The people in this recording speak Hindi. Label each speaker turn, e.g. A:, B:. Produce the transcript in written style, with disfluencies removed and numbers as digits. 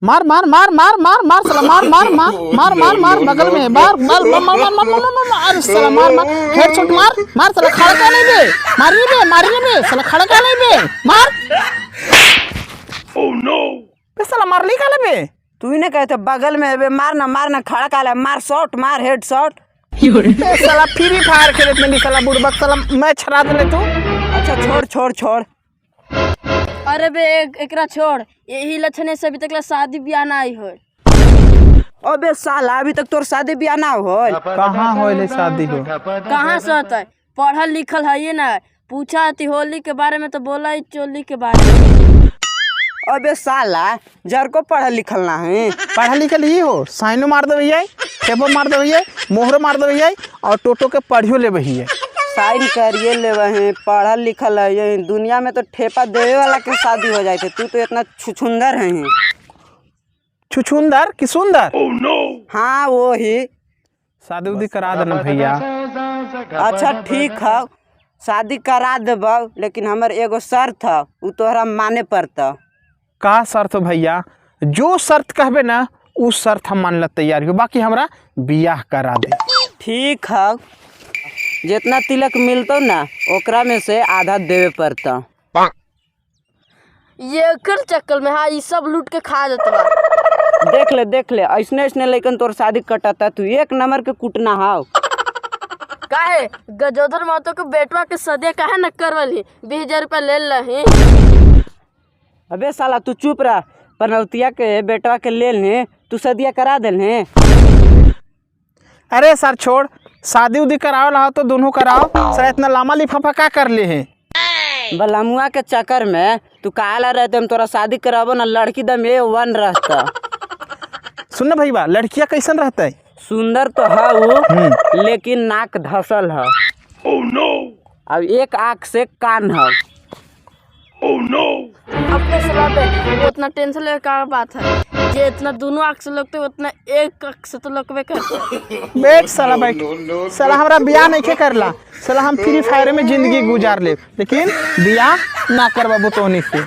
A: मार मार मार मार मार मार साला मार मार मार मार मार मार बगल में मार मार मार मार मार मार मार साला मार मार हेडशॉट मार मार साला खड़ा का नहीं बे मारने में साला खड़ा का नहीं बे मार। ओह नो बे साला मार ली का बे
B: तू ही ने कहते बगल में बे मारना खड़ा काला मार शॉट मार हेडशॉट।
A: साला फ्री फायर खेलत में साला बुड़बक साला मैच हरा देले तू।
B: अच्छा छोड़
C: अरे बे एकरा छोड़ यही लक्षण से अभी तक शादी ब्याह ना आई हो।
B: अबे साला अभी तक तोर शादी ब्याह ना हो।
A: कहाँ होले शादी हो
C: कहाँ से होता है पढ़ल लिखल है ये ना पूछा थी होली के बारे में तो बोला ही चोली के बारे में।
B: अबे साला जर को पढ़ल लिखल ना है
A: पढ़ा लिखल ही हो साइनो मार दे भैया ठेपो मार दे भैया मोहरो मार दे भैया और टोटो के पढ़ियो ले भैया
B: साइन करिए ले वही पढ़ल लिखल है ये दुनिया में तो ठेपा देवे वाला के शादी हो जाए थे तू तो इतना छुछुंदर है
A: छुछुंदर कि सुंदर
B: हाँ वो ही
A: शादी उदी करा देना भैया।
B: अच्छा ठीक है शादी करा देबो लेकिन हमर एगो शर्त है उ तोहरा माने पड़ता।
A: का शर्त हो भैया जो शर्त कहबे ना उस शर्त हम मान ला तैयार हो बाकी हमरा बियाह करा दे।
B: ठीक है जितना तिलक मिलतो ना ओकरा में से आधा देवे पड़ता।
C: ये कर चक्कर में हाँ ये सब लूट के खा जाता बा।
B: देख ले ऐसने लेकिन तोर शादी कटाता तू एक नंबर के कुटना हाव।
C: काहे गजोधर महतो के बेटवा के सदे काहे न करवली 20,000 रुपया ले लही।
B: अबे साला तू चुप रह पनौतिया के बेटवा के ले ले तू सदिया करा देले।
A: अरे सर छोड़ शादी उदी कराओ ला तो दोनों कराओ सर इतना लामा लिफाफा का कर ले हैं
B: बलमुआ के चक्कर में तू काला रहते हम तोरा शादी कराबो ना लड़की दम A1 रहता।
A: सुन भैया लड़कियां कैसन रहता है
B: सुंदर तो है लेकिन नाक धसल है।
A: ओह नो
B: अब एक आँख से कान है।
A: ओह नो
C: अपने सलाह पे उतना टेंशन लेने का बात है जे इतना दोनों आँख से लगते उतना एक आँख से तो लगवे करते।
A: बैठ साला बैठ साला हमरा बियाह नहीं के करला साला हम फ्री फायर में जिंदगी गुजार ले लेकिन बियाह ना करवाबो तो नहीं से।